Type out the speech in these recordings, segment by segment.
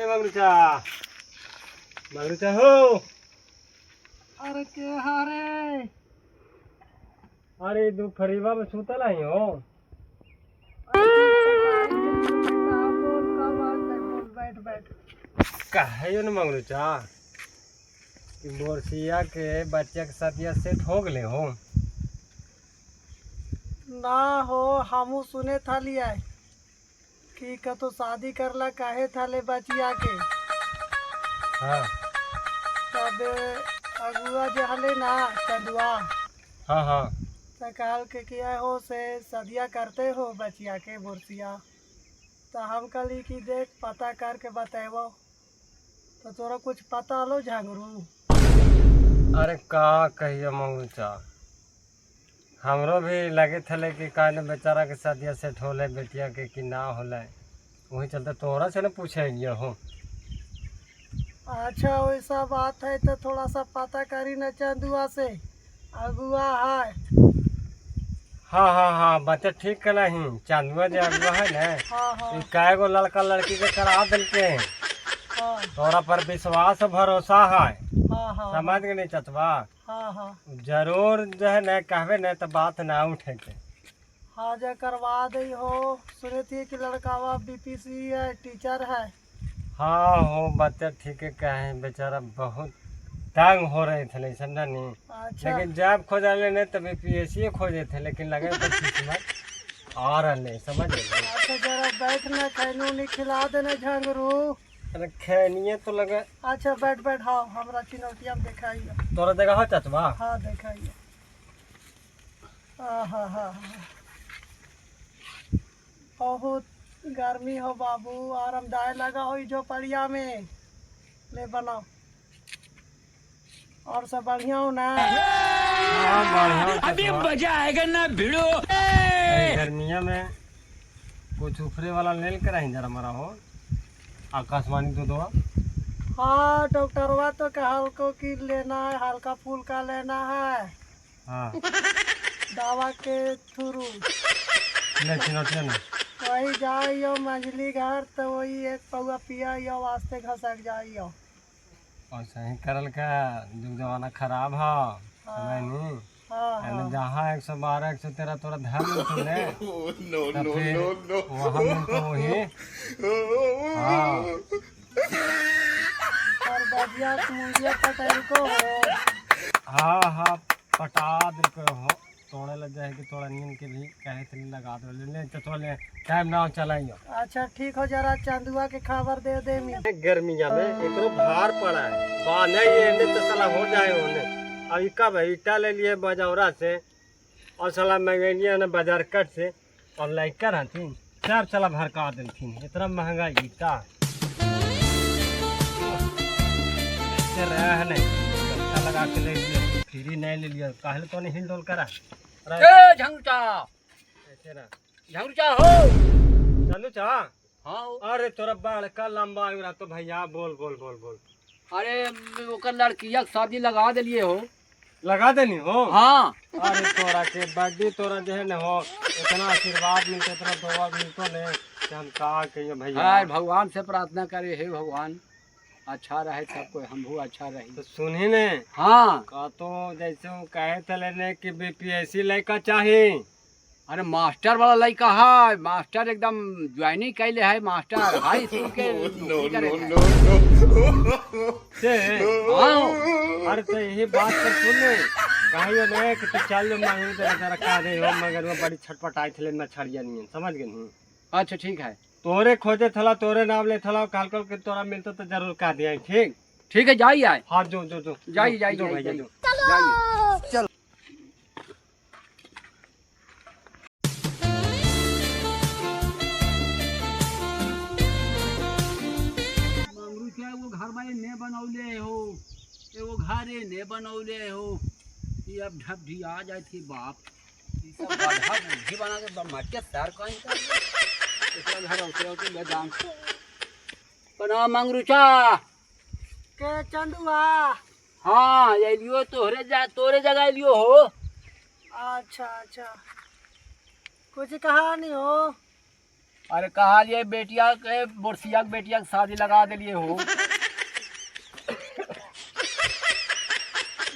मगरूचा मगरूचा हो। अरे के हारे। अरे दोपहरीवा में सुतल आई हो। बैठ बैठ। कहे न मगरूचा कि बोरसिया के बच्चे के साथ यह सेट हो गए हो। ना हो हमू सुने था लिया कि कतो शादी करला काहे थाले बचिया के। हाँ तब अगुआ जो हले ना चंदुआ हाँ हाँ तो कहल के किया हो से सदिया करते हो बचिया के बोरसिया। तो हम कहली कि देख पता करके बतेबो। तो तोरा कुछ पता लो झंगरू। अरे का कहियो मगरूचा हमरो भी लगे थे कि काहे बेचारा के साथ यह सेट होले बेटिया के कि ना होले। वही चलते तोहरा से न पूछे गया हो। अच्छा वैसा बात है तो थोड़ा सा पता करी न चंदुआ से अगुआ है। हाँ हाँ हाँ बच्चा ठीक कला ही चांदुआ जो अगुआ है न हाँ हाँ कै गो लड़का लड़की के करा दिलके हैं। हाँ तोरा पर विश्वास भरोसा है। हाँ हाँ समझ गए नहीं चचवा। हाँ हाँ जरूर जो है न कहबे न तो बात ना उठे के। हाँ जो करवा दी हो। सुने थी कि लड़कावा बीपीसी है टीचर है। हाँ हो बच्चा ठीक है कहे बेचारा बहुत तंग हो रहे थे समझा नहीं। अच्छा लेकिन जब खोजा ले तब पीएससी खोजे थे लेकिन लगे तो किस्मत आ रहा नहीं समझ गए। अच्छा जरा बैठ न खैनू नहीं खिला देने झंगरू। अरे खैनिए तो लगे। अच्छा बैठ बैठ हाँ हमरा चिनौतिया में दिखाइए। तोरा जगह हो चचवा। हाँ दिखाइए। हाँ हाँ हाँ बहुत गर्मी हो बाबू आरामदायक लगा हो जो पड़िया में ले बनाओ। और सब बढ़िया हो ना। हाँ बढ़िया अभी मजा आएगा ना भिड़ो। गर्मिया में कुछ उफरे वाला ले कर आई जरा मरा हो आकाशवाणी तो दो। हाँ डॉक्टरवा तो कहल को कि लेना है हल्का फुल्का लेना है हाँ दवा के थ्रू। ले चिनौतिया ना वही जाइयो मंझली घर तो वही एक पौआ पिया वास्ते घसक जाइयो। और सही करल का जुग जमाना खराब है समय नहीं। हाँ अरे हाँ जहाँ 112 113 तोरा धर्म सुने तब फिर वहाँ में तो वही। हाँ और बजिया मुंजिया पटेल को हो। हाँ हाँ पटा दिल को हो तोड़े लग जाए कि तोड़ा नींद के भी कहे थे लगा दो ले तो तोड़े टाइम ना चलाइयो। अच्छा ठीक हो जरा चंदुआ के खबर दे दे मी। गर्मिया में एकरो भार पड़ा है बाने ये तो साला हो जाए होने। अब कब ईटा ले लिए बाजौरा से और साला मंगेलिया ने बाजार कट से और लड़का रहती सब साला भड़का देती इतना महंगा ईटा रह नहीं पैसा लगा के ले लिए फ्री नहीं ले लिया काहे तो नहीं हिल डोल करा। ए झंगुचा ऐसे ना झंगुचा हो। चलू चा। हाँ अरे तोरा बड़का लंबा रहा तो भैया बोल बोल बोल बोल। अरे ओकर लड़किया के शादी लगा दिलिए हो। लगा देनी हो। हाँ अरे तोरा के बर्थडे तोरा जो है न हो इतना आशीर्वाद मिलते इतना दुआ मिलतो ने कि हम का कहिए भैया। हाय भगवान से प्रार्थना करे हे भगवान अच्छा रहे सबको हमहू अच्छा रही। तो सुनी ने हाँ का तो जैसे वो कहे थे लेने कि बीपीएससी लड़का चाहिए। अरे मास्टर वाला लड़का है मास्टर एकदम ज्वाइनिंग कैले है मास्टर हाई स्कूल के नौकरी करे है। से हाँ अरे तो यही बात कर सुन ले कहियो ने कि तो चल मांगू तो बेचारा का दे हो मगर वो बड़ी छटपटाई थे मैं छड़िया नहीं समझ गए नहीं। अच्छा ठीक है तोरे खोजे थला तोरे नाम ले थला काल काल के तोरा मिलतो तो जरूर का दिया ठीक। ठीक है जाइए आए हाँ जो जो जो जाइए जाइए जो जाइए भैया जाइए। जो। जाइए चलो। वो घर में ने बनौले हो एगो घरे ने बनौले हो ये अब ढब आ जाए थी बाप ये सब गधा बुद्धि बना के मट्टे सर कहीं कर इसका घर उतरे उतरे मैदान प्रणाम मंगरूचा। के चंदुआ। हाँ ये लियो तोरे जगह लियो हो। अच्छा अच्छा कुछ कहा नहीं हो। अरे कहा ये बेटिया के बोरसिया के बेटिया के शादी लगा दिलिए हो।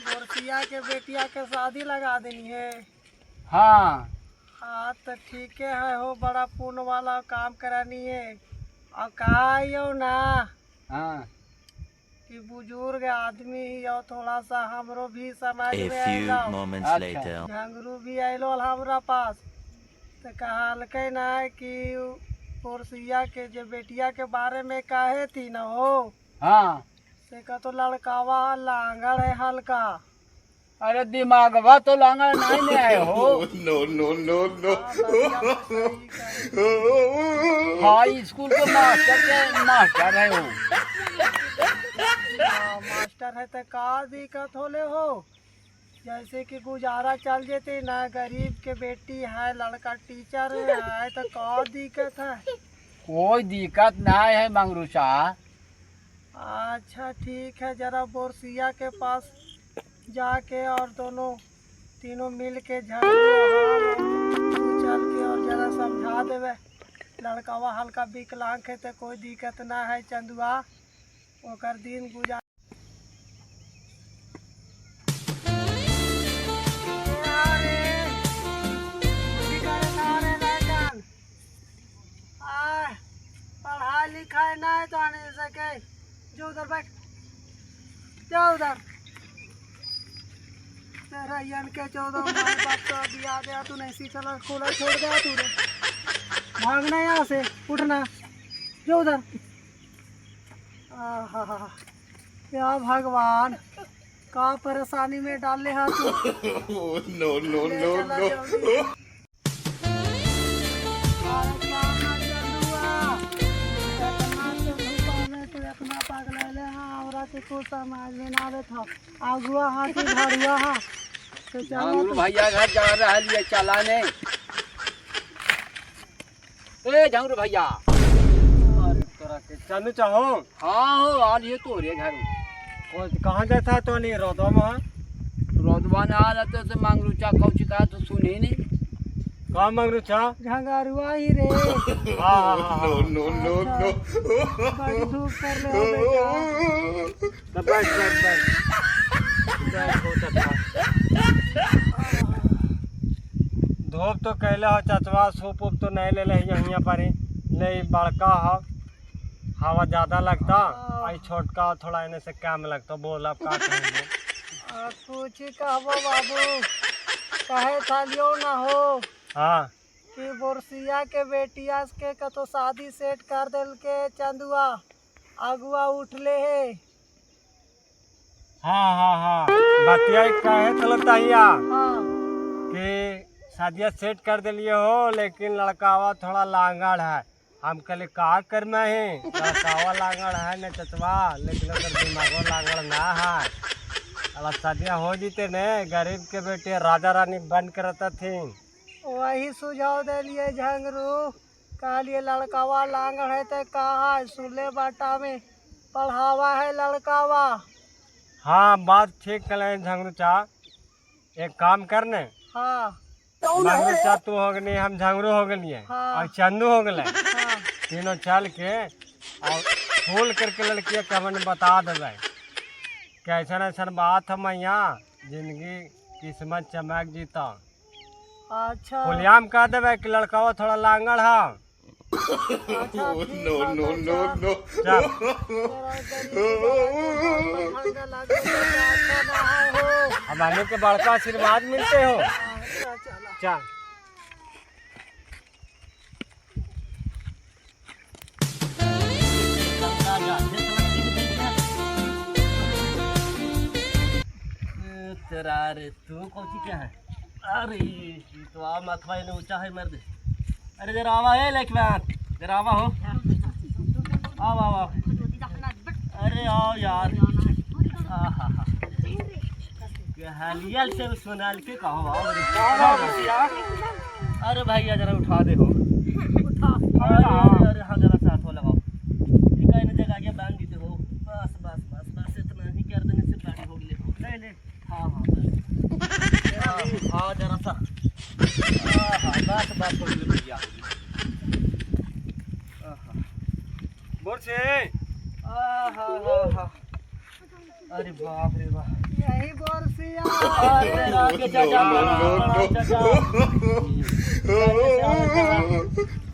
बोरसिया के बेटिया के शादी लगा देनी है। हाँ हाँ तो ठीक है हो, बड़ा पुण्य वाला काम करानी है। और कहा यो ना हाँ कि बुजुर्ग आदमी ही और थोड़ा सा हमरो भी समझ A में few आइलो। moments अच्छा। later. झंगरू भी आइलो हमरा पास, तो कहलकै ना कि पोरसिया के जो बेटिया के बारे में कहे थी ना हो, हाँ। से का तो लड़कावा लांगड़ है हल्का। अरे दिमागवा तो लांगड़ नहीं में आए हो। हाई स्कूल के मास्टर है हो। मास्टर है तो का दिक्कत होले हो, जैसे कि गुजारा चल जेते ना, गरीब के बेटी है, लड़का टीचर है तो का दिक्कत है। कोई दिक्कत नहीं है मंगरू शाह। अच्छा ठीक है, जरा बोरसिया के पास जाके और दोनों तीनों मिल के चल के और जरा समझा देवे। लड़कावा हल्का विकलांग है तो कोई दिक्कत ना है चंदुआ, ओकर दिन गुजार। पढ़ाई लिखाई नहीं तो आने सके, जो उधर बैठ जाओ उधर। तेरा यन के 14 माँ बाप तो अभी आ गया, तू नहीं चला खोला छोड़ गया तू रे। भागना यहाँ से, उठना, जो उधर। आहा, क्या भगवान, का परेशानी में डाले हाथ तू। नो इतना पागल है हाँ, औरा के को समाज में ना आवे था। आगुआ हाथी भाड़ुआ हा तो चलो मंगरू भैया घर जा रहा है चलाने। ए झंगरू भैया। अरे तोरा के चंदू चाहो। हाँ हो आज ये तो रे घर कहाँ जाता तो नहीं रोदो में रोदवा ने आ रहते से मंगरू चा कौची कहा तो सुने नहीं। कहाँ मंगरू छा। झंगारुआ ही रे। बड़ी धूप कर ले हो बेटा। तो बैठ बैठ धूप तो कहले हो चचवा, सूप उप तो नहीं ले यहाँ पर ही नहीं, बड़का हो हवा ज्यादा लगता, आई छोटका थोड़ा इन्हें से कम लगता। बोल अब का कहेंगे। कुछ कहबो बाबू, कहे था लियो ना हो हाँ कि बोरसिया के बेटिया के तो शादी सेट कर दिल के चंदुआ, अगुआ उठले है। हाँ बतिया कहे चलता हाँ कि शादिया सेट कर दिलिए हो, लेकिन लड़कावा थोड़ा लांगड़ है। हम कहले का कर में है, लड़कावा लांगड़ है न चचवा, लेकिन अगर दिमागो लांगड़ ना है। अगर शादियाँ हो जीते न, गरीब के बेटे राजा रानी बन करता थी। वही सुझाव दिलिए झंगरू, कहलिए लड़कावा लांगड़ है तो कहा सुले बाटा में पढ़ावा है लड़कावा। हाँ बात ठीक कल झंगरू चा, एक काम करने। हाँ झंगरू चा तू हो गई, हम झंगरू हो गए हाँ। और चंदू हो गए, हाँ तीनों चल के और फूल करके लड़किया के हमने बता देवे कैसन ऐसन बात हम यहाँ जिंदगी किस्मत चमक जीता। अच्छा खुलियाम कह देवे कि लड़का थोड़ा लांगड़ है। अच्छा नो चल अब आने के बड़का आशीर्वाद मिलते हो। चल तेरा रे तू कौन क्या है। अरे ये तो आ माथवा ने ऊंचा है मर दे। अरे जरा आवा है लेकवान, जरा आवा हो, आओ आओ आओ। अरे आओ यार, आहा हालियल से सोनाल के कहो आओ। अरे भैया जरा उठा दे हो, अरे हाँ जरा साथ हो लगाओ, एक आने जगह आगे बांध देते हो। बस बस बस बस इतना ही कर देने से गाड़ी हो गई हो। ले ले हाँ हाँ जरा सा, हाँ बस बस हो गई भैया। बाप रे बाप। यही बोरसिया। अरे राके चाचा बड़ा चाचा।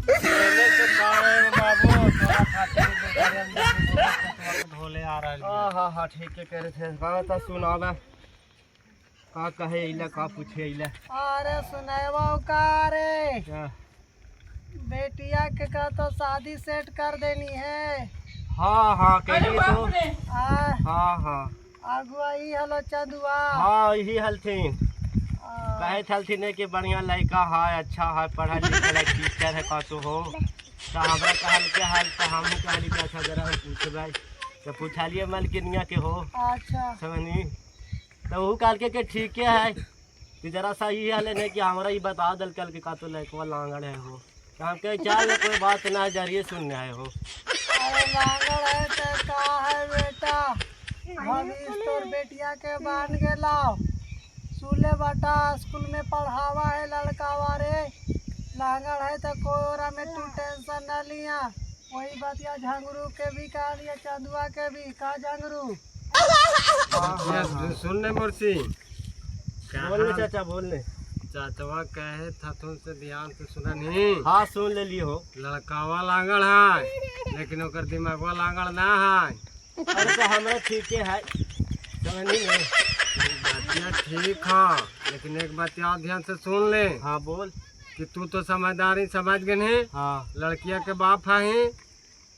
पहले से पाए बाबू थोड़ा खाते बेचारे अंदर से धोले आ रहा है। हाँ हाँ ठीक है कह रहे थे। कहा था सुना मैं का कहे इला का पूछे इला अरे सुनेवा का रे क्या? बेटिया के का तो शादी सेट कर देनी है। हाँ हाँ कह रही तो। आ हाँ हाँ अगुआ ई हलो चंदुआ। हाँ यही हलथिन आ, कहे थलथिन है कि बढ़िया लड़का है अच्छा है पढ़ा लिखा टीचर है का तो हो तो हमरा कहल के हाल तो हम कहली कि अच्छा जरा हम पूछबै तो पूछलिए मलकिनिया के हो अच्छा समझनी तो वो कहल के ठीक है कि जरा सा ये हाल है कि हमारा ये बता दल कल के का तो लड़कवा लांगड़ है हो तो हम कहे चल कोई बात ना जरिए सुनने आए हो। अरे लांगड़ है तो का है बेटा भविष्य तोर बेटिया के बांध के लाओ सुले बटा स्कूल में पढ़ावा है लड़का वारे लांगड़ है तो कोरा में तू टेंशन न लिया। वही बतिया झंगरू के भी कहा लिया चंदुआ के भी का झंगरू। सुनने मुर्सी बोलने चाचा बोलने चाचवा कहे था तुमसे ध्यान से सुना नहीं। हाँ सुन ले ली हो। लड़कावा लांगड़ है लेकिन ओकर दिमागवा लांगड़ ना है। अरे तो हमरा ठीक है समझनी नहीं। बातिया ठीक है लेकिन एक बात याद ध्यान से सुन ले हाँ बोल। कि तू तो समझदारी समझ गए है हाँ लड़किया के बाप है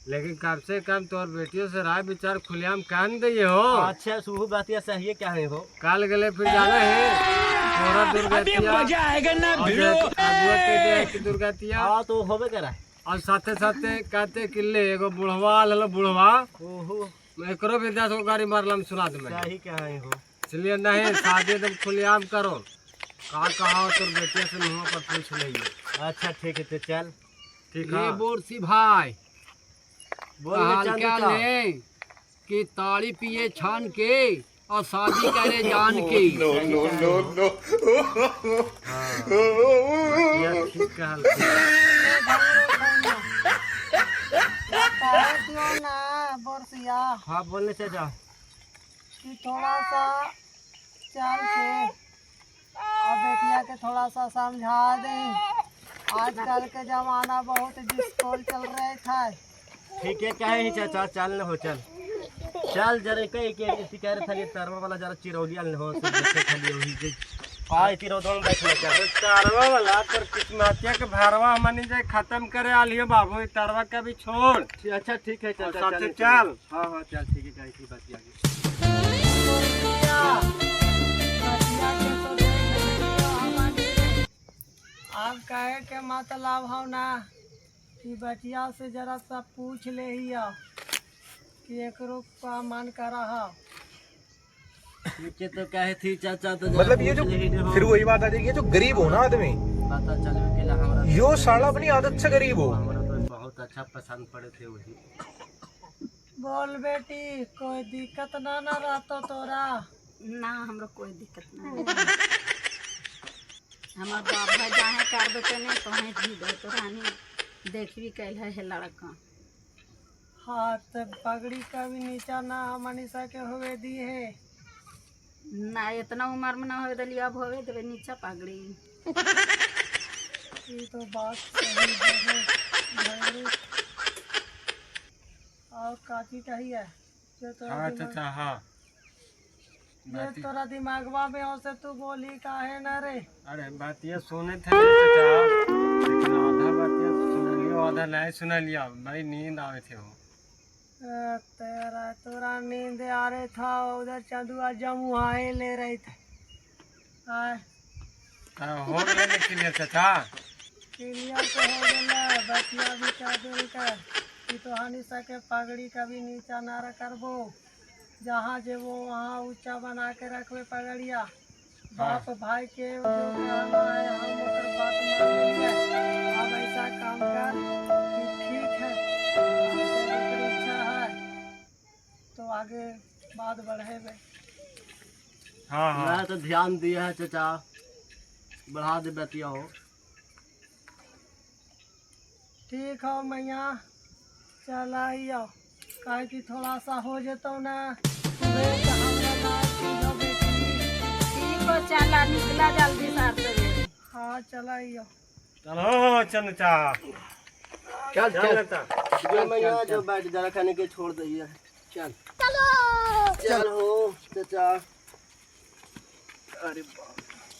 लेकिन कम से कम तोर बेटियों से राय विचार खुलेआम कान दिए हो। अच्छा सुहू बातिया सही है क्या है हो कल गले फिर जाना है तोरा दुर्गतिया मजा आएगा ना भिड़ो दुर्गतिया। हाँ तो होबे करा और साथे साथे कहते किले एगो बुढ़वा ले बुढ़वा ओहो एकरो भी 10 गो गाड़ी मारलम सुना दे मैं सही क्या है हो। इसलिए नहीं शादी एकदम खुलेआम करो कहा कहा तोर बेटिया से मुँह पर पूछ लियो। अच्छा ठीक है तो चल ठीक ये है बोरसी भाई बोल हाल चल क्या चाचा। ले कि ताड़ी पिए छान के और शादी करे जान के। ये ठीक कहल कहे दियो ना बोरसिया हाँ बोलने चाचा। कि थोड़ा सा चल के और बेटिया के थोड़ा सा समझा दे। आजकल के जमाना बहुत डिस्कोल चल रहे था। ठीक है क्या है चाचा चल न हो चल चल जरा कहीं के इसी कह रहे थे तरवा वाला जरा चिरौलिया न हो सब देखे खाली वही जे आए चिरौदन बैठना चल तारवा वाला तर किस्मतिया के भारवा मनी जाए खत्म करे आलियो बाबू तारवा का भी छोड़ अच्छा ठीक है और चाचा साथे चल चल। हाँ हाँ चल ठीक है कहीं की बात आगे आप कहे के मतलब हो ना कि बचिया से जरा सा पूछ ले ही आओ कि एकरो का मन करा हो। ठीक है तो कहे थी चाचा तो मतलब ये जो फिर वही बात आ जाएगी जो गरीब हो ना आदमी पता चल के ला हमरा यो साला अपनी आदत से गरीब हो। हमरा तो बहुत अच्छा पसंद पड़े थे वही। बोल बेटी कोई दिक्कत ना ना रहतो तोरा। ना हमरो कोई दिक्कत नहीं हमार बाप भाई जाहे कर देते नहीं तो हैं भी दे तो रानी देख भी कैल है लड़का। हाथ पगड़ी का भी नीचा ना मनीषा के होवे दी है। ना इतना उम्र में ना होवे दली अब होवे देवे नीचा पगड़ी। ये तो बात सही है झगड़ू। और काची चाहिए जो तोरा हाँ दिमाग चाचा हाँ जो तोरा दिमागवा में हो से तू बोली काहे ना रे। अरे बात ये सुने थे चाचा लेकिन आधा बात ये सुन लियो आधा नहीं सुन लिया बड़ी नींद आवे थे वो तेरा तोरा नींद आ रहे था उधर चंदुआ जमुआए ले रहे थे। आए हो गए लेकिन ये चाचा क्लियर तो हो गया बचिया भी कह दिल कर कि तो हनीसा के पगड़ी का भी नीचा ना करबो जहाँ जेबो वहाँ ऊंचा बना के रखबे पगड़िया। बाप भाई के जो कहना है हम ओकर बात मान लेंगे। अब ऐसा काम कर कि ठीक है हमसे अगर इच्छा है तो आगे बात बढ़ेबे। हाँ हाँ मैं तो ध्यान दिया है चाचा बढ़ा दे बतिया हो। ठीक हो मैया चल आई आओ काहे कि थोड़ा सा हो जतो ना वेट हमरा हो चला निकला जल्दी सार सवेरे। हाँ चला यो। चलो चंचा चल चल चल चल जो मैं यहाँ जो बैठ जरा खाने के छोड़ दइए चल चल हो चाचा अरे बाप